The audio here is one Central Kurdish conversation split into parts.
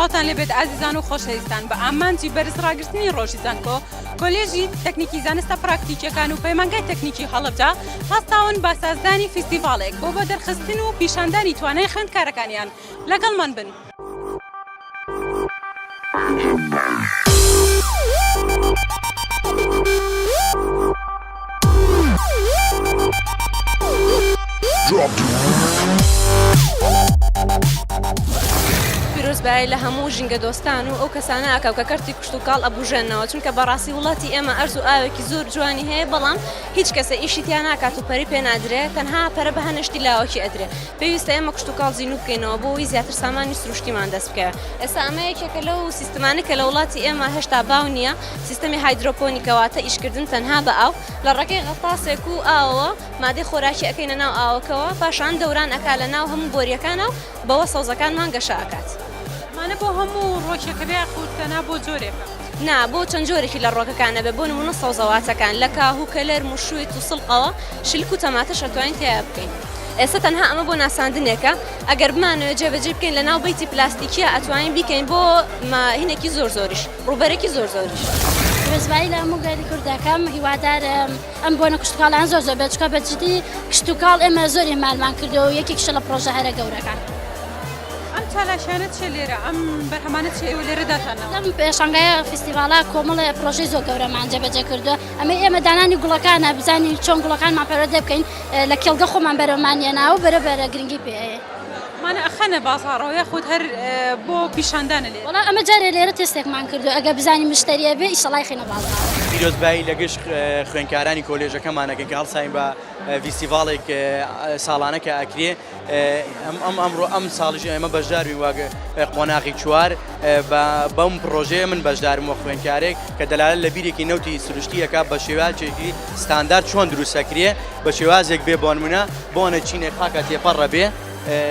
خڵاتان لەبێت ئازیزان و خۆشەویستان بە ئامانجی بەرزڕاگررتنی ڕۆژی زانکۆ کۆلێژی تەکنیکی زانستە پراکتیکیەکان و پەیمانگای تەکنیکی هەڵەبجە هەستاون بە سازدانی فیستیڤالێک بۆ بە دەرخستن و پیشاندانی توانای خوێندکارەکانیان لەگەڵمان بن. پیرۆزبایی لە هەموو ژینگە دۆستان و ئەو کەسانە ئاکاو کە کەرتی کشت و کاڵ ئەبوژێنەوە چونکە بەڕاستی وڵاتی ئێمە ئەرز و ئاوێکی زۆر جوانی هەیە بەڵام هیچ کەسە ئیشی تیان ناکات و پەری پێ نادرێت تەنها پەرە بە هەنشتی لاوەکی ئەدرێ پێویستە ئێمە کشت و کاڵ زیینوو بکەینەوە بۆ ئەوی زیاتر سامانی سروشتیمان دەست بکە. ئێستا ئەمە یەکێکە لەو سیستمانە کە لە وڵاتی ئێمە هێشتا باو نییە سیستەمی هایدرۆپۆنیکەواتە ئیشکردن تەنها بە ئاو لە ڕێگەی غەتاسێک و ئاوەوە مادەی خۆراکی ئەەکەینە ناو ئاوەکەوە پاشان دەوران ئەکا لە ناو هەموو بۆریەکانە و بەوە سەوزەکانمان گەشە ئەکات. مانە بۆ هەموو ڕۆژێکە بێ قورتەنا بۆ جۆرێکە نا بۆ چەند جۆرێکی لە ڕۆکەکانە بێ بۆ نمونە سەوزەواتەکان لە کاهوو کەلەر موشویت و سڵقەوە شلک و تەماتەش ئەتوانین تێیە بکەین. ئێستا تەنها ئەمە بۆ ناساندنێکە ئەگەر بمانەوە جێبەجێ بکەین لە ناو بەیتی پلاستیکیە ئەتوانین بیکەین بۆ هینێکی زۆر زۆریش ڕوبەرێکی زۆر زۆریش. پیرۆزبایی لە هەموو گەلی کوردەکەم هیوادارم ئەم بۆنە کشتتوکاڵیان زۆر زۆر بێت چکە بەجددی کشتتوکاڵ ئێمە زۆری مالمان کردەوە و یەکێکشە لە پرۆژە هەرە گەورەکان. ئەم چالاشانت چێ لێرە ئەم بەرهەمانت چێ ئێوە لێرە داتانەوە ئەم پێشانگایە فستیڤالە کۆمەڵە پرۆژەی زۆر گەورەمان جێبەجێ کردووە ئەمە ئێمە دانانی گوڵەکانە بزانین چۆن گوڵەکانمان پەرۆدە بکەین لە کێڵگە خۆمان بەرەمانیێناوە بەرەبەرە گرنگی پێ هەیە. مانە ئەخەنە بازاڕەوە یاخود هەر بۆ پیشاندانە لێ وڵا ئەمە جارێ لێرە تێستێکمان کردو ئەگە بزانین مشتریە بێ ئیشەڵای خینە بازاڕ. پیرۆزبایی لە گشت خوێندکارانی کۆلێژەکەمانەکەن کە هەڵساین بە فیستیڤالێک ساڵانە کە ئەکرێ ئەمڕۆ ئەم ساڵیش ئێمە بەشداروین واگە قۆناغی چوار بەم پرۆژەیە من بەشدارم وە خوێندکارێک کە دەلالە لە بیرێکی نەوتی سروشتیەکە بە شێوازێکی ستاندارد چۆن دروستەکرێ بە شێوازێک بێ بۆ نمونە بۆنە چینێک خاکە تێپەڕە بێ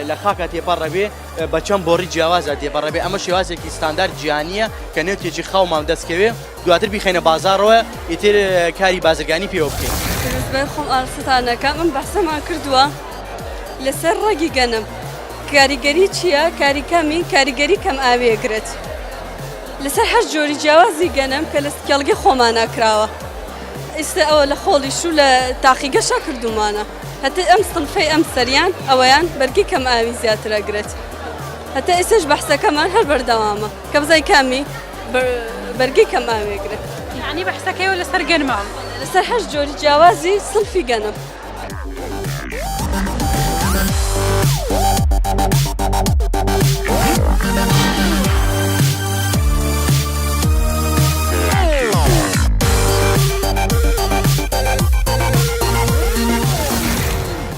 لە خاکە تێپەڕە بێ بە چەند بۆڕی جیاوازە تێپەڕە بێ ئەمە شێوازێکی ستاندارد جیانیە کە نێوتێکی خاومان دەستکەوێ دواتر بیخەینە بازاڕەوە ئیتر کاری بازرگانی پێوە بکەین. پیرۆزبای خۆم ئاڵستانەکە من بەحسەمان کردووە لەسەر ڕەگی گەنم کاریگەری چییە کاریکەمی کاریگەری کەم ئاوێگرێت لەسەر هەر جۆری جیاوازی گەنم کە لە کێڵگەی خۆمان ناکراوە ئێستا ئەوە لە خۆڵیش و لە تاقیگەشە کردومانە هەتا ئەم سڵفەی ئەم سەریان ئەوەیان بەرگی کەم ئاوی زیاتر ئەگرێت هەتا ئێستش بەحسەکەمان هەر بەردەوامە کە بزای کامی بەرگی کەم ئاوێگرێت یعنی بەحسەکەیەوە لەسەر گەنمە لەسەر هەر جۆری جیاوازی سڵفی گەنم.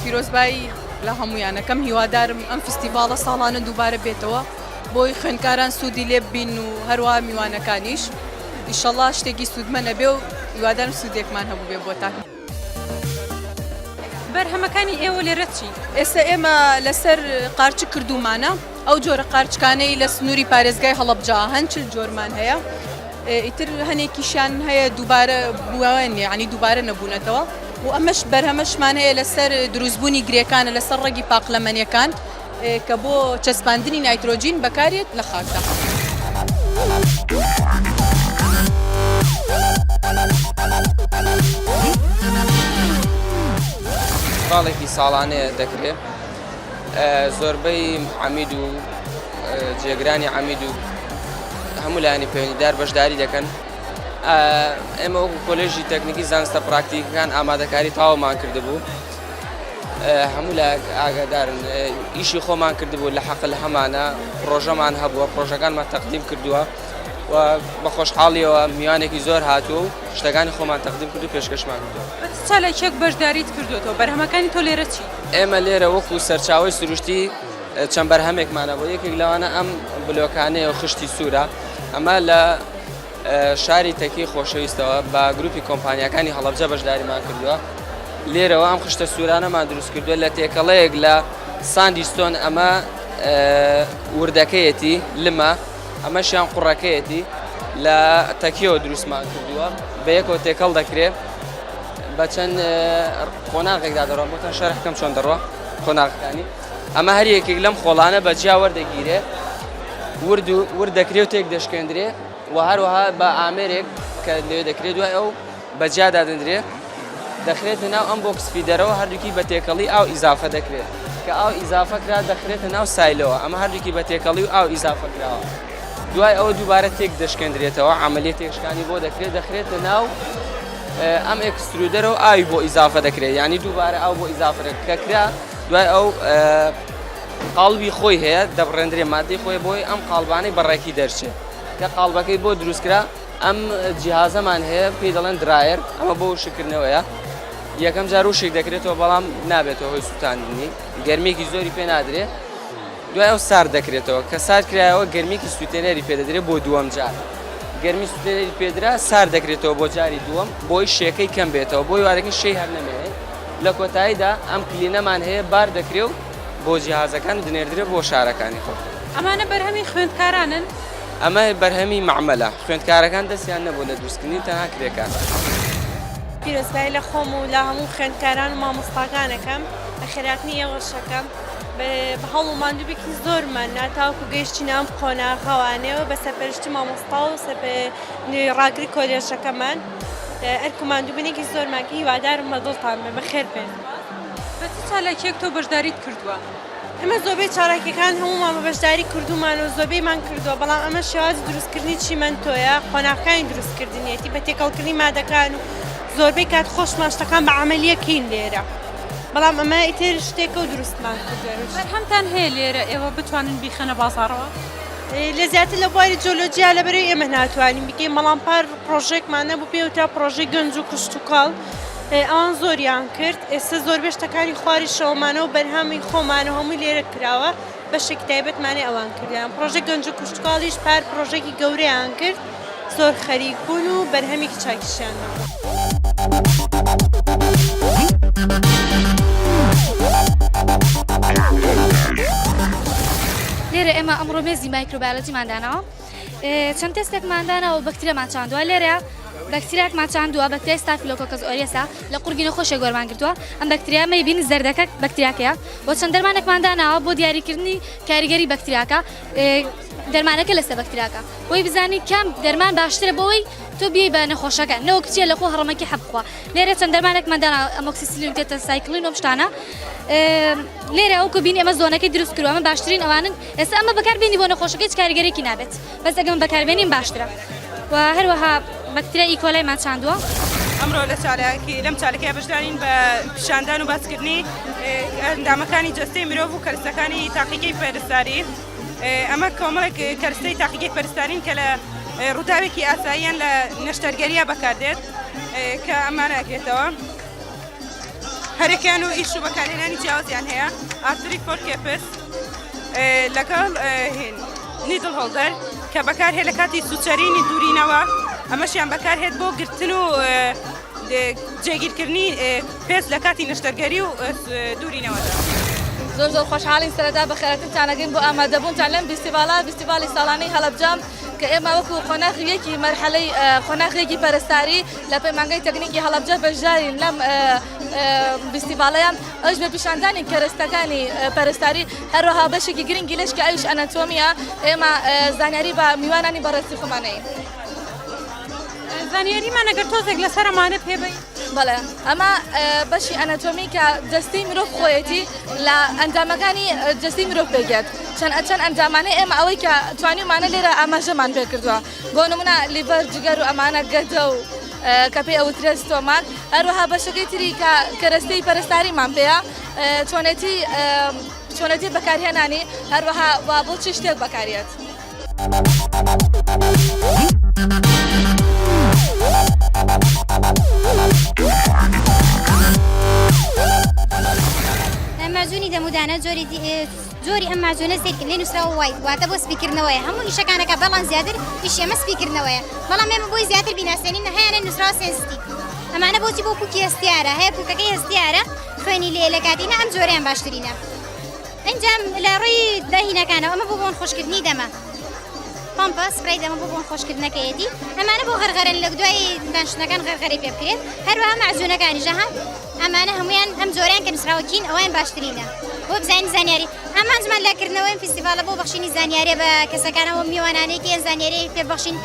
پیرۆزبایی لە هەمویانەکەم هیوادارم ئەم فستیڤالە ساڵانە دووبارە بێتەوە بۆی خوێندکاران سوودی لێ ببین و هەروە میوانەکانیش ئیشەڵڵا شتێکی سوودمە نەبێ و هیوادارم سوودێکمان هەبوو بێ بۆتان. بەرهەمەکانی ئێوە لێرە چی؟ ئێستا ئێمە لەسەر قارچ کردومانە ئەو جۆرە قارچکانەی لە سنووری پارێزگای هەڵەبجا هەند چل جۆرمان هەیە ئیتر هەنێکیشان هەیە دووبارە بووەوە ینی دووبارە نەبوونەتەوە و ئەمەش بەرهەمەشمان هەیە لەسەر دروستبوونی گرێکانە لەسەر ڕێگی پاقلەمەنیەکان کە بۆ چەسپاندنی نایترۆجین بەکارێت لە خاکدا. باڵێکی ساڵانەیە دەکرێت زۆربەی عەمید و جێگرانی عەمید و هەموو لایانی پەیوەندیدار بەشداری دەکەن. ئێمە وەکو کۆلێژی تەکنیکی زانستە پراکتیکەکان ئامادەکاری تاوەمان کردبوو هەموو لە ئاگادارن ئیشی خۆمان کردبوو لە حەقل هەمانە پرۆژەمان هەبووە پرۆژەکانمان تەقدیم کردووە و بە خۆشحاڵیەوە میوانێکی زۆر هاتووە و شتەکانی خۆمان تەقدیم کرد و پێشکەشمان کردووە. چالێکێک بەشداریت کردوێتەوە بەرهەمەکانی تۆ لێرە چی؟ ئێمە لێرە وەکو سەرچاوی سروشتی چەند بەرهەمێکمانە بۆ یەکێک لەوانە ئەم بلۆکانەیە و خشتی سوورە ئەمە لە شاری تەکی خۆشەویستەوە بە گروپی کۆمپانیەکانی هەڵەبجە بەشداریمان کردووە لێرەوە ئەم خشتە سوورانەمان دروست کردووە لە تێکەڵەیەک لە ساندیستۆن ئەمە وردەکەیەتی لمە ئەمەشیان قوڕەکەیەتی لە تەکیەوە دروستمان کردووە بە یەکەوە تێکەڵ دەکرێت بە چەند قۆناغێکدا دەڕۆن بۆتەن شەرحکەم چۆن دەڕۆ قۆناغەکانی ئەمە هەر یەکێک لەم خۆڵانە بەجیا وەردەگیرێ ورد دەکرێت و تێک دەشکێندرێ و هەروەها بە ئامێرێک کە لێ دەکرێت دوای ئەو بەجیا دادەندرێ دەخرێتە ناو ئەم بۆکس فیدەرەوە هەردووکی بە تێکەڵی ئاو ئیزافە دەکرێت کە ئاو ئیزافە کرا دەخرێتە ناو سایلەوە ئەمە هەردووکی بە تێکەڵی و ئاو ئیزافە کراوە دوای ئەوە دووبارە تێک دەشکێندرێتەوە عملیە تێکشکانی بۆ دەخرێتە ناو ئەم ئەکسترودەرەوە ئاوی بۆ ئیزافە دەکرێت یعنی دووبارە ئاو بۆ ئیزافە کە کرا دوای ئەو قاڵبی خۆی هەیە دەبڕێندرێ مادەی خۆی بۆی ئەم قاڵبانەی بەڕێکی دەرچێت کە قاڵبەکەی بۆ دروستکرا ئەم جیهازەمان هەیە پێی دەڵێن درایر ئەمە بۆ وشکردنەوەیە یەکەم جار وشێک دەکرێتەوە بەڵام نابێتەوە هۆی سووتاندنی گەرمێکی زۆری پێ نادرێت دوای ئەو سارد دەکرێتەوە کە سارد کرایەوە گەرمێکی سووتێنەری پێدەدرێت بۆ دووەم جار گەرمی سووتێنەری پێدرا سارد دەکرێتەوە بۆ جاری دووەم بۆی شێکەی کەم بێتەوە بۆی وارەکەی شەی هەر نەمێنێت لە کۆتاییدا ئەم کلینەمان هەیە بار دەکرێت و بۆ جیهازەکان دنێردرێت بۆ شارەکانی خۆ ئەمانە بەرهەمی خوێندکارانن ئەمە بەرهەمی معمەلە خوێندکارەکان دەستیان نەبوو لە دروستکردنی تەنها کرێکان پیرۆزبای لە خۆم و لە هەموو خوێندکاران و مامۆستاکانەکەم بە خێراتنی ئێوەشەکەم بە هەڵ و ماندووبێکی زۆرمان ناتاوکو گەیشتینە ئەم قۆناغەوانەوە بە سەرپەرشتی مامۆستا و ڕاگری کۆلێژەکەمان ئەرک و ماندووبنێکی زۆرمان کە هیوادارم بە دڵتان بێ بەخێر بێن بە چ چالاکیەک تۆ بەشداریت کردووە ئەمە زۆبەی چالاکیەکان هەموومان بە بەشداری کردومان و زۆبەیمان کردووە بەڵام ئەمە شێوازی دروستکردنی چیمەنتۆیە قۆناغەکانی دروستکردنیەتی بە تێکەڵکردنی مادەکان و زۆربەی کات خۆشمان شتەکان بە عەمەلیەکەین لێرە بەڵام ئەمە ئیتر شتێکە و دروستمان کردوێ بەرهەمتان هەیە لێرە ئێوە بتوانن بیخەنە بازاڕەوە لە زیاتر لە بواری جۆلۆجیا لەبەرەوەی ئێمە ناتوانین بکەین بەڵام پار پرۆژێکمان نەبوو پێوتە پرۆژەی گەنج و کشت و کاڵ ئەوان زۆریان کرد ئێستا زۆربەی شتەکانی خواری شەومانە و بەرهەمی خۆمانە هەمووی لێرە کراوە بەشێکی تایبەتمانێ ئەوان کردیان پرۆژە گەنج و کشت و کاڵیش پار پرۆژێکی گەورەیان کرد زۆر خەریک بوون و بەرهەمێکی چاکیشیان نەبوو لێرە ئێمە ئەمڕۆ مێزی مایکرۆبایۆلۆجیمان داناوە چەند تێستێکمان داناوە بەکتریامان چاندووە لێرە بەکتریاکمان چاندووە بەکتریای ستافیلۆکۆکەس ئۆریەسە لە قورگی نەخۆشیە گۆرمان کردووە ئەم بەکتریا مەیبینی زەردەکە بەکتریاکەیە بۆ چەند دەرمانێکمان داناوە بۆ دیاریکردنی کاریگەری بەکتریاکە دەرمانەکە لەسەر بەکتریاکە بۆی بزانی کام دەرمان باشترە بۆی تۆ بیای بە نەخۆشەکە نەوە کچیە لە خۆ هەڕەمەکی حەبخوا لێرە چەند دەرمانێکمان داناوە ئەمۆکسیسیلین تێتە سایکلین و شتانە لێرە ئەوکو بینی ئەمە زۆنەکەی دروست کردووە ئەمە باشترین ئەوانن ئێستا ئەمە بەکاربێنی بۆ نەخۆشەکە هیچ کاریگەرێکی نابێت بەس ئەگەم بەکاربێنین باشترە و هەروەها بەکتریای ئیکۆلایمان چاندووە ئەمڕۆ لەم چالەکەی بەشدارین بە پیشاندان و باسکردنی ئەندامەکانی جەستەی مرۆڤ و کەرستەکانی تاقیگەی پەرستاری ئەمە کۆمەڵێک کەرستەی تاقیگەی پەرستارین کە لە ڕووداوێکی ئاساییان لە نەشتەرگەریە بەکاردێت کە ئەمانەکرێتەوە هەرێکیان و ئیش و بەکارهێنانی جیاوازیان هەیە ئارتری فۆرکێپس لەگەڵ نیدڵ هۆڵدەر کە بەکارهێت لە کاتی سوچەرینی دوورینەوە ئەمەشیان بەکارهێت بۆ گرتن و جێگیرکردنی پێست لە کاتی نەشتەرگەری و دوورینەوەدا زۆر خۆشحاڵین سەرەتا بە خێرەتتانەگەین بۆ ئامادەبوونتان لەم فیستیڤالی ساڵانەی هەڵەبجام کە ئێمە وەکو قۆناغیەکی مەرحەلەی قۆناغیەکی پەرستاری لە پەیمانگەی تەکنیکی هەڵەبجە بەشدارین لەم فیستیڤاڵەیە ئەوش بە پیشاندانی کەرستەکانی پەرستاری هەروەها بەشێکی گرنگی لەشکی ئەوش ئەناتۆمیە ئێمە زانیاری بە میوانانی بەڕێستی خۆمانەیە زانیاریمان ئەگەر تۆزێک لەسەرمانە پێبین بەڵێ ئەمە بەشی ئەناتۆمی کە جەستی مرۆڤ خۆیەتی لە ئەندامەکانی جەستی مرۆڤ پێگێت چەند ئەندامانەی ئێمە ئەوەی کە توانیمانە لێرە ئاماژەمان پێ کردووە بۆ نمونە لیڤەر جگەر و ئەمانە گەردە و کە پێی ئەوترێ ستۆماک هەروەها بەشەکەی تری کە کەرەستەی پەرستاریمان پێەیە چۆنەتی بەکارهێنانی هەروەها وا بۆ چ شتێک بەکارێت. مازوونی دەمودانە جۆری ئەم مازوونە سیرکرد لێ نووسراوە وای واتە بۆ سپیکردنەوەیە هەموو ئیشەکانەکە بەڵام زیاتر ئیش ئێمە سپیکردنەوەیە بەڵام ئێمە بۆی زیاتر بیناسێنین هەیەە نووسراوە سێنسیتیڤ ئەمانە بۆچی بۆ پووکی هەستیارە هەیە پووکەکەی هەستیارە خوێنی لێ لە کاتینە ئەم جۆرەیان باشترینە ئەنجام لە ڕووی داهینەکانەوە ئەمە بۆ بۆن خۆشکردنی دەمە پامپە سپرای دەمە بۆ بۆن خۆشکردنەکەیەتی ئەمانە بۆ غەرغەرن لە دوای دانشتنەکان غەرغەری پێ بکرێت هەروەها مەعجونەکانی ژەهان ئەمانە هەمویان ئەم جۆریان کە نووسراوەکین ئەویان باشترینە بۆ بزانین زانیاری هەمان زمان لاکردنەوەی فستیڤالە بۆ بەخشینی زانیاری بە کەسەکانەوە میوانانەیەکی یان زانیاری پێبەخشین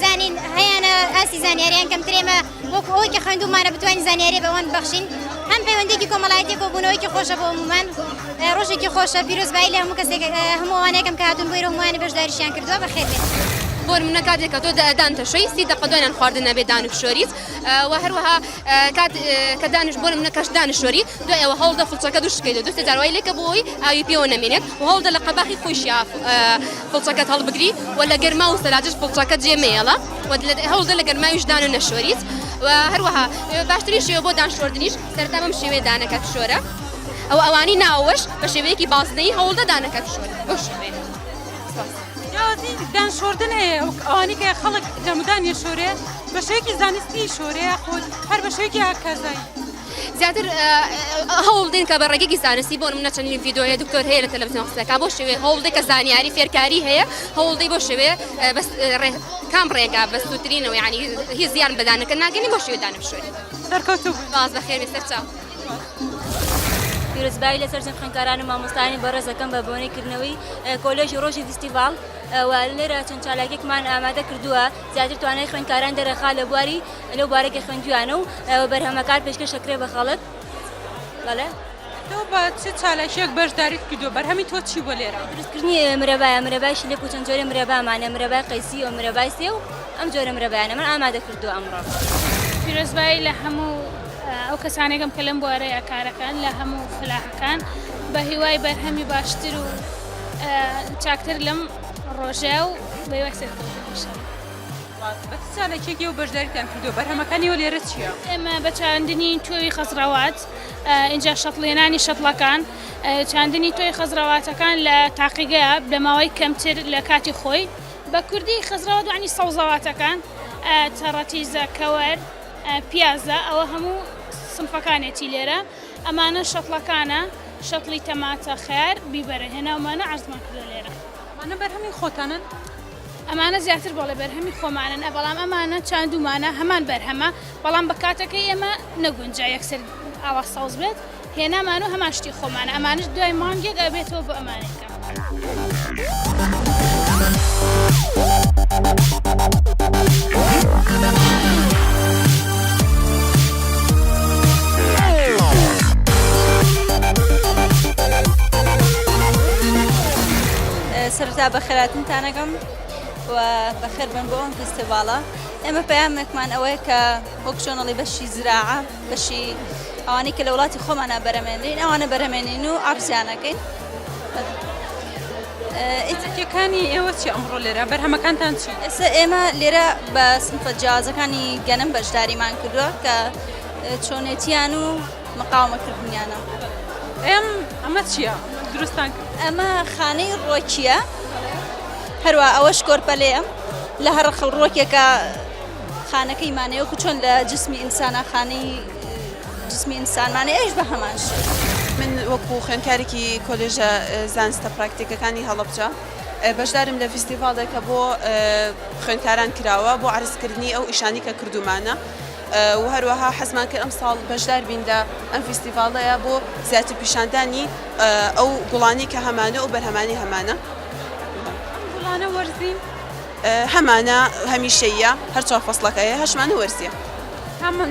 زانین هەیەنە ئاسی زانیاریان کەمترێمە وەکو ئەوەی کە خوێندومانە بتوانین زانیاری بەوان بەخشین هەم پەیوەندێکی کۆمەڵایەتی کۆبوونەوەیکی خۆشە بۆ هەمومان ڕۆژێکی خۆشە پیرۆزبایی لە هەموو کەسێک هەمووانێکم کە هاتوون بۆی هەمووانی بەشداریشیان کردووە بەخێر بێت بۆ نمونە کاتێک کە تۆ دانتە شوی 30 دقە دوایان خواردن نەبێت دانوشۆریت و هەروەها کە دانش بۆ نمونە کەش دانشۆری دوای ئەوە هەوڵدە فڵچەکە دووشکەیت دوست جاروای لێکە بۆی ئاوی پێوە نەمێنێت و هەوڵدە لە قەباخی خۆشییا فڵچەکەت هەڵبگری و لە گەرما و سەلاجش فڵچەکە جێمێڵە و هەوڵدە لە گەرماویش دان و نەشۆریت و هەروەها باشترین شێوە بۆ دانشۆردنیش سەرتا بەم شێوێ دانەکە شۆرە ئەو ئەوانی ناوەش بە شێوەیەکی باسنەی هەوڵدە دانەکە شۆرە بۆ شێوێ دانشۆردن هەیە ئەوانی کە خەڵک دەمودانی شۆرێ بە شێوەیەکی زانستی شۆرەیە خۆت هەر بە شێوەیەکی هاکازایی زیاتر هەوڵدێن کە بە ڕێگەی زانستی بۆ نمونە چەندین ڤیدۆیە دکتۆر هەیە لە تەلەڤیزیۆن قسەکە بۆ شێوێ هەوڵدەی کە زانیاری فێرکاری هەیە هەوڵدەی بۆ شێوێ کام ڕێگا بە سووترینەوە یعنی هیچ زیان بەدانەکە ناگەنی بۆ شێوێ دانەشۆری سەرکەوتوو باز بەخێر بێ چاو پیرۆزبایی لەسەر چەند خوێندکاران و مامۆستانی بەڕێزەکەم بە بۆنەیکردنەوەی کۆلێژی ڕۆژی فستیڤال و لێرە چەند چالاکێکمان ئامادە کردووە زیاتر توانای خوێندکاران دەرەخا لە بواری لەو بارێکی خوێندویانە و بەرهەمەکان پێشکەشەکرێ بە خەڵک بەڵێ تۆ بە چه چالاکیەک بەشداریت کردووە بەرهەمی تۆ چی بۆ لێرە دروستکردنی مرەبای شلێک و چەند جۆرە مرەبامانە مرەبای قەیسی و مرەبای سێ و ئەم جۆرە مرەبایانە من ئامادە کردووە ئەمڕۆ پیرۆزبایی لە هەموو ئەو کەسانێکم کە لەم بوارەیە کارەکان لە هەموو فلاحەکان بە هیوای بەرهەمی باشتر و چاکتر لەم ڕۆژە و بەیوای سەرکەوتنیشە بە چالاکێکی و بەشداریتان کردووە بەرهەمەکانی و لێرە چییە؟ ئێمە بە چاندنی تۆی خەزراوات اینجا شەتڵێنانی شەتڵەکان چاندنی تۆی خەزراواتەکان لە تاقیگەیە بە ماوەی کەمتر لە کاتی خۆی بە کوردی خەزراوات عنی سەوزەواتەکان تەڕەتیزە کەوەر پیازە ئەوە هەموو سنفەکانێتی لێرە ئەمانە شەتڵەکانە شەتڵی تەماتە خێر بیبەرە هێناومانە عەرزمان کردو لێرە ئەمانە بەرهەمی خۆتانن؟ ئەمانە زیاتر بۆڵێ بەرهەمی خۆمانن بەڵام ئەمانە چاندومانە هەمان بەرهەمە بەڵام بە کاتەکەی ئێمە نەگونجا یەکسەر ئاوا سەوز بێت هێنامان و هەمان شتی خۆمانە ئەمانش دوای مانگێک ئەبێتەوە بۆ ئەمانێکە سەرتا بە خێراتنتانەکەم و بەخێر بن بۆ ئەم فستیڤالە ئێمە پەیامێکمان ئەوەیە کە وەک چۆنەڵی بەشی زراعە بەشی ئەوانەی کە لە وڵاتی خۆمانە بەرهەمێنین ئەوانە بەرهەمێنین و ئابزیانەکەین ئیتەکەکانی ئێوە چی ئەمڕۆ لێرە بەرهەمەکانتان چی؟ ئێستا ئێمە لێرە بە سنفە جیازەکانی گەنم بەشداریمان کردووە کە چۆنێتیان و مقاومەکردنیانە ئەمە چییە؟ دروستان کرد ئەمە خانەی ڕۆکیە هەروە ئەوەش کۆرپەلەیە لە هەر ڕۆکێکە خانەکەی مانەیەوەکو چۆن لە جسمی ئینسانە خانەی جسمی ئینسانمانە ئەوش بە هەمان شێوە من وەکو خوێندکارێکی کۆلێژە زانستە پراکتیکەکانی هەڵەبجە بەشدارم لە فستیڤالێکە بۆ خوێندکاران کراوە بۆ عرضکردنی ئەو ئیشانی کە کردومانە و هەروەها حەزمان کرد ئەم ساڵ بەشدار بین لە ئەم فستیڤالەیە بۆ زیاتر پیشاندانی ئەو گوڵانی کە هەمانە و بەرهەمانی هەمانە گوڵانە وەرزین هەمانە هەمیشەیە هەر چوار فەسڵەکەیە هەشمانە وەرزیە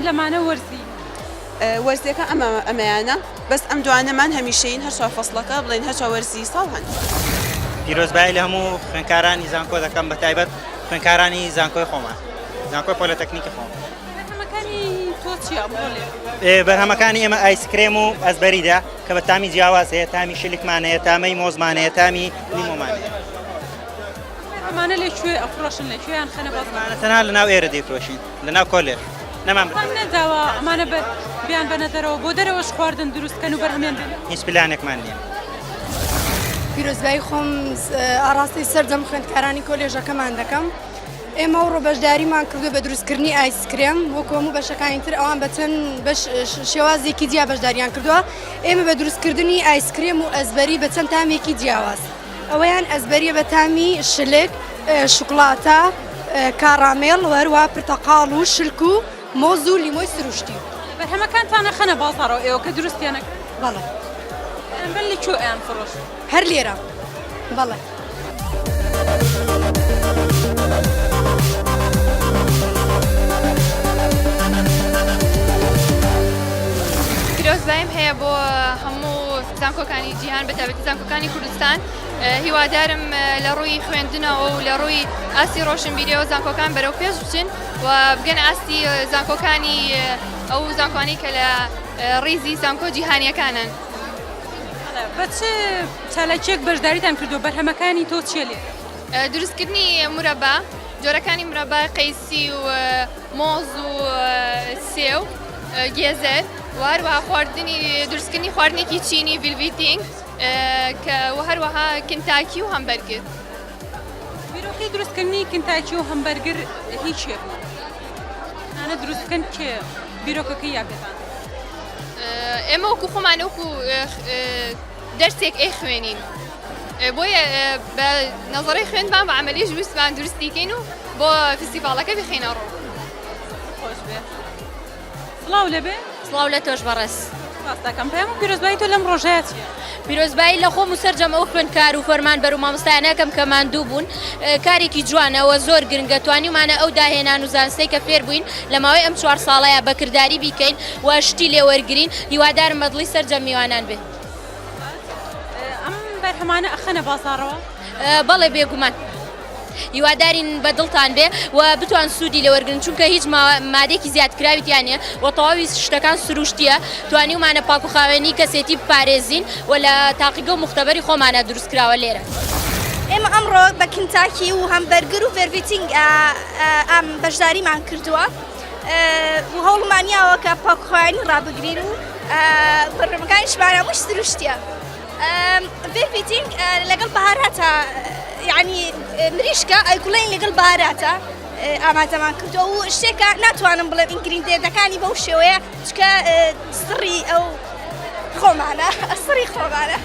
لەمانە وەرزی وەرزیەکە ئەمەیانە بەس ئەم دوانەمان هەمیشەین هەر چوار فەسڵەکە بڵێن هەر چوار وەرزی ساڵ هەن پیرۆزبایی لە هەموو خوێندکارانی زانکۆ دەکەم بە تایبەت خوێندکارانی زانکۆی خۆمان زانکۆی پۆلیتەکنیکی خۆم بەرهەمەکانی ئێمە ئایسکرێم و ئەزبەریدا کە بە تامی جیاواز هەیە تامی شلکمانەیە تامەی مۆزمانەیە تامی لیمۆمانەیە ئەمانە لەکوێ ئەفرۆشن لەکوێیان خەنە بەزمانە تەنها لەناو ئێرە دەیفرۆشین لەناو کۆلێژ نەمان نەداوە ئەمانە بیان بەنەدەرەوە بۆ دەرەوەش خواردن دروستکەن و بەرهەمیان دێن هیچ پلانێکمان نییە پیرۆزبایی خۆم ئاراستی سەردەم خوێندکارانی کۆلێژەکەمان دەکەم ئێمە ئەوڕۆ بەشداریمان کردو بە دروستکردنی ئایسکرێم وەکو هەموو بەشەکانی تر ئەوان بە چەند شێوازێکی جیا بەشداریان کردووە ئێمە بە دروستکردنی ئایسکرێم و ئەزبەری بە چەند تامێکی جیاواز ئەوەیان ئەزبەریە بە تامی شلک شوکڵاتە کارامێڵ وەروە پرتەقاڵ و شلک و مۆز و لیمۆی سروشتی بەرهەمەکانتانە خەنە بازاڕەوە ئێوە کە دروستیانە بەڵێ بەر لە کوێ ئەیان فڕۆش هەر لێرە بەڵێ پیرۆزباییم هەیە بۆ هەموو زانکۆکانی جیهان بەتابەتی زانکۆکانی کوردستان هیوادارم لە ڕووی خوێندنەوە و لە ڕووی ئاستی ڕۆشنبیریەوە زانکۆکان بەرەو پێش بچن و بگەن ئاستی زانکۆکانی ئەو زانکۆانی کە لە ڕیزی زانکۆ جیهانیەکانن بە چ چالاکیەک بەشداریتان کردو بەرهەمەکانی تۆ چیە لێ دروستکردنی مرەبا جۆرەکانی مرەبا قەیسی و مۆز و سێو گێزەر وهروەها خواردنی دروستکردنی خواردنێکی چینی ڤیلڤیتینگ کە هەروەها کنتاکی و هەمبەرگر بیرۆکەی دروستکردنی کنتاکی و هەمبەرگر هیچ شێ ئەنە دروستکردن کێ بیرۆکەکەی یاکەتان ئێمە وەکو خۆمان وەکو دەرسێک ئەی خوێنین بۆیە بە نەزەڕی خوێنمان بە عەمەلیش ویستمان دروستیکەین و بۆ فستیڤاڵەکە بخینە ڕۆ خۆش بێ سڵاو لەبێ سڵاو لە تۆش بەڕێز ڕاستەکەم پێم و پیرۆزبایی تۆ لەم ڕۆژەیە چیە پیرۆزبایی لە خۆم و سەرجەم ئەو خوێندکار و فەرمانبەر و مامۆستایانەکەم کە ماندوو بوون کارێکی جوانەوە زۆر گرنگە توانیمانە ئەو داهێنان و زانستەی کە فێر بووین لە ماوەی ئەم 4 ساڵەیە بەکردداری بیکەین و شتی لێوەرگرین هیوادارم مەدڵی سەرجەم میوانان بێت ئەم بەرهەمانە ئەخەنە بازاڕەوە بەڵێ بێگومان هیوادارین بەدڵتان بێ و بتوان سوودی لێوەرگن چونکە هیچ مادێکی زیادکراویتیانە و تەواوی شتەکان سروشتیە توانیمانە پاک و خاوێنی کەسێتی بپارێزین و لە تاقیگە و مختبەری خۆمانە دروستکراوە لێرە ئێمە ئەمڕۆ بە کنتاکی و هەمبەرگر و ڤێرڤیتینگ ئەم بەشداریمان کردووە و هەوڵمانیاوە کە پاکخواوێنی ڕابگرین و بەڕێمەکانیشمانە موش سروشتیە ڤێرڤیتینگ لەگەڵ بەهاراتە یعنی مریشکە ئەیگوڵین لەگەڵ بەهاراتە ئامادەمان کردووە و شتێکە ناتوانم بڵێم ئینگریدیەنتەکانی بەو شێوەیە چکە سڕی ئەو خۆمانە سڕی خۆمانە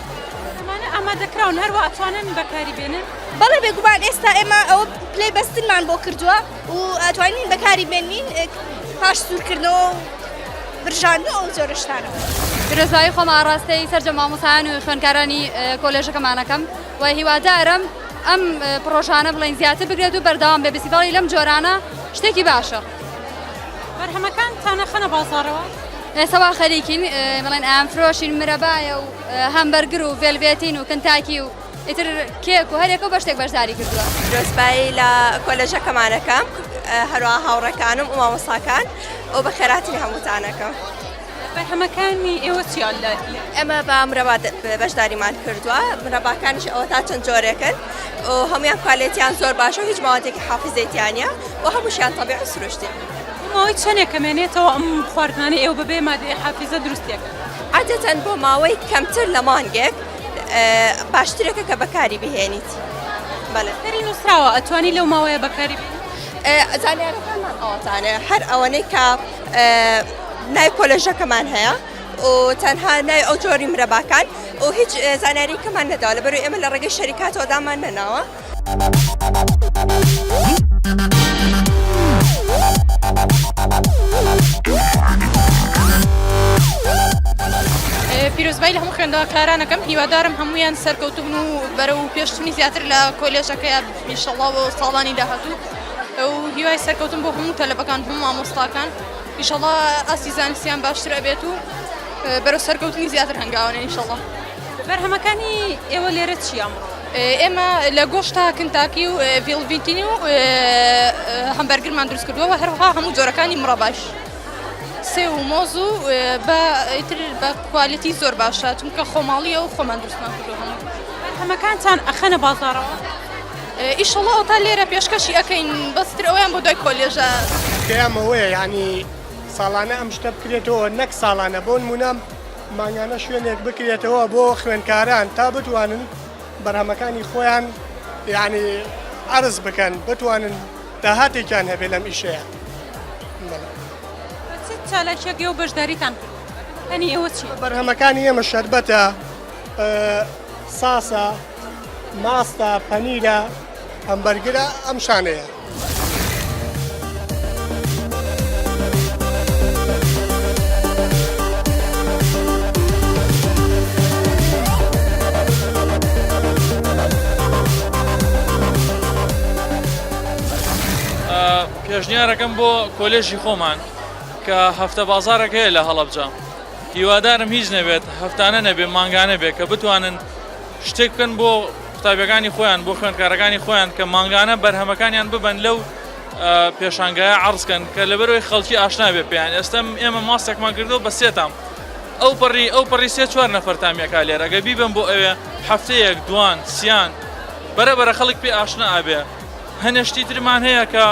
ئامادەکراون هەروە ئەتوانن بەکاری بێنن بەڵێ بێگومان ئێستا ئێمە ئەوە پلەی بەستنمان بۆ کردووە و ئەتوانین بەکاری بێنین پاش سوورکردنەوە و برژاندنەوە و زۆر شتانە پیرۆزبایی خۆمان ڕاستەی سەرجە مامۆستایان و خوێندکارانی کۆلێژەکەمانەکەم و هیوادارم ئەم پرۆژانە بڵێن زیاتر بگرێت و بەردەوام بێ فستیڤاڵی لەم جۆرانە شتێکی باشە بەرهەمەکانتانە خەنە بازاڕەوە ئێسەوا خەریکین بڵێن ئامفرۆشین مرەبایە و هەمبەرگر و ڤێلڤێتین و کنتاکی و ئیتر کێک و هەرێک و بە شتێک بەشداری کردووە پیرۆزبایی لە کۆلێژەکەمانەکەم هەروەها هاوڕێکانم و مامۆستاکان و بە خێراتی هەمووتانەکەم بەرهەمەکانی ئێوە چیان ئەمە بە مرەبا بەشداریمان کردووە مرەباکانیش ئەوە تا چەند جۆرێکن و هەمویان کوالێتیان زۆر باشە و هیچ ماوەتێکی حافزەتیانە و هەمووشیان تەبیع و سروشتی ماوەی چەندێک کەمێنێتەوە ئەم خواردنانە ئێوە بەبێ مادەی حافزە دروستیەکە عادەتەن بۆ ماوەی کەمتر لە مانگێک باشترێکە کە بەکاری بهێنیت بەڵێ سەری نووسراوە ئەتوانی لەو ماوەیە بەکاری زانیارەکانمان ئەوەتانە هەر ئەوەنەی کە نای کۆلێژەکەمان هەیە و تەنها نای ئەو جۆری مرەباکان و هیچ زانیاریکەمان نەداوە لەبەروی ئێمە لە ڕێگەی شەریکاتەوە دامان نەناوە پیرۆزبایی لە هەموو خوێندەوەکارانەکەم هیوادارم هەمویان سەرکەوتوبن و بەرەو پێشچوونی زیاتر لە کۆلێژەکەیە ئینشەڵڵا بۆ ساڵانی داهاتوو و هیوای سەرکەوتن بۆ هەموو تەلەبەکان هەموو مامۆستاکان ئینشەڵڵا ئاستی زانستیان باشتر ئەبێت و بەرەو سەرکەوتنی زیاتر هەنگاوانە ئینشەڵڵا بەرهەمەکانی ئێوە لێرە چیە ئێمە لە گۆشتا کنتاکی و ڤێلڤیتینی و هەمبەرگرمان دروست کردووە هەروەها هەموو جۆرەکانی مرەباش سێ و مۆز و بە کوالیتی زۆر باشە چونکە خۆماڵیە و خۆمان دروستمان کردووە هەموو بەرهەمەکانتان ئەخەنە بازاڕەوە ئیشەڵڵا ئەو تا لێرە پێشکەشی ئەەکەین بەستر ئەویان بۆ دوای کۆلێژە کەیامەوەیە یعنی ساڵانە ئەم شتە بکرێتەوە نەک ساڵانە بۆ نمونە مانگانە شوێنێک بکرێتەوە بۆ خوێندکاران تا بتوانن بەرهەمەکانی خۆیان یعنی عرض بکەن بتوانن داهاتێکیان هەبێ لەم ئیشەیە چ چالاکیەکە و بەشداریتان کرد هەنی ئێوە چی بەرهەمەکانی ئێمە شەربەتە ساسە ماستە پەنیرە هەمبەرگرە ئەم شانەیە پێشنیارەکەم بۆ کۆلێژی خۆمان کە هەفتە بازارێک هەیە لە هەڵەبجە هیوادارم هیچ نەبێت هەفتانە نەبێ مانگانە بێت کە بتوانن شتێک بکەن بۆ قوتابیەکانی خۆیان بۆ خوێندکارەکانی خۆیان کە مانگانە بەرهەمەکانیان ببەن لەو پێشانگایە عەرزکەن کە لەبەرەوەی خەڵکی ئاشنا بێ پێیان ئێستا ئێمە ماستێکمان کردو بە سێتام ئەو پەڕی سێ چوار نەفەر تامیەکە لێرە ئەگە بیبم بۆ ئەوێ هەفتەیەک دوان سیان بەرەبەرە خەڵک پێ ئاشنا ئابێ هەنێشتی ترمان هەیە کە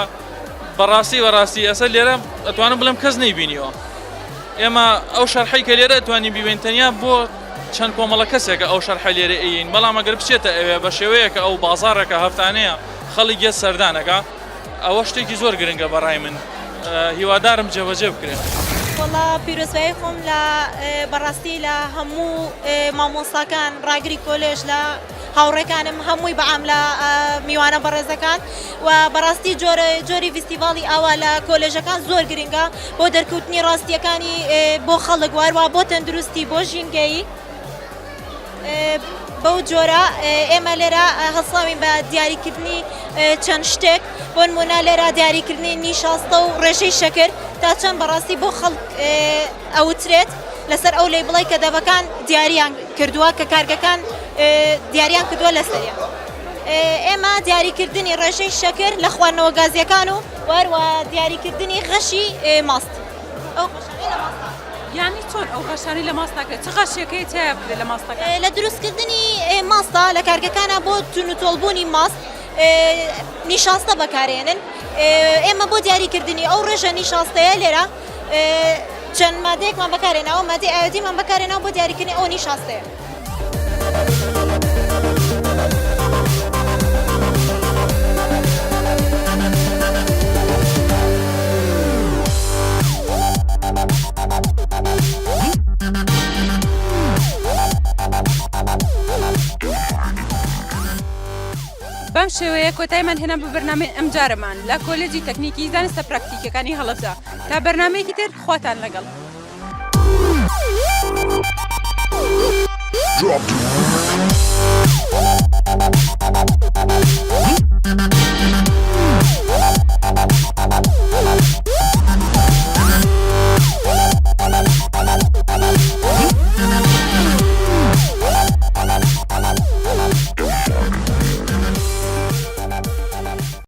بەڕاستی ئەسە لێرە ئەتوانم بڵێم کەس نەیبینیەوە ئێمە ئەو شەرحەی کە لێرە ئەتوانین بیبین تەنیا بۆ چەند کۆمەڵە کەسێکە ئەو شەرحە لێرە ئەین بەڵام ئەگەر بچێتە ئەوێ بە شێوەیەکە ئەو بازارەکە هەفتانەیە خەڵک گێت سەردانەکە ئەوە شتێکی زۆر گرنگە بەڕای من هیوادارم جێبەجێ بکرێن وڵا پیرۆزبایی خۆم لە بەڕاستی لە هەموو مامۆستاکان ڕاگری کۆلێژ لە هاوڕێکانم هەمووی بەعام لە میوانە بەڕێزەکان و بەڕاستی جۆری فیستیڤاڵی ئاوا لە کۆلێژەکان زۆر گرنگە بۆ دەرکەوتنی ڕاستیەکانی بۆ خەڵک وارووا بۆ تەندروستی بۆ ژینگەیی بەو جۆرە ئێمە لێرە هەسڵاوین بە دیاریکردنی چەند شتێک بۆ نمونە لێرە دیاریکردنی نیشاستە و ڕێژەی شەکر تا چەند بەڕاستی بۆ خەڵک ئەوترێت لەسەر ئەو لێبڵی کە دەبەکان دیاریان کردووە کە کارگەکان دیاریان کردووە لەسەریان ئێمە دیاریکردنی ڕێژەی شەکر لە خواردنەوە گازیەکان و واروە دیاریکردنی غەشی ماست ئەو غەشانەی لە ماستە یانی چۆن ئەو غەشانی لە ماستەکە چ غەشیەکەی تێ لە ماستەکە لە دروستکردنی ماستە لە کارگەکانە بۆ تونوتۆڵبوونی ماست نیشاستە بەکارێنن ئێمە بۆ دیاریکردنی ئەو ڕێژە نیشاستەیە لێرە چەند مادەیەکمان بەکارێنەوە مادەی ئایۆدیمان بەکارێنەوە بۆ دیاریکردنی ئەو نیشاستەیە بەم شێوەیە کۆتایمان هێنا بە بەرنامەی ئەم جارەمان لە کۆلێجی تەکنیکی زانستە پراکتیکەکانی هەڵەبجە تا بەرنامەیەکی تر خواتان لەگەڵ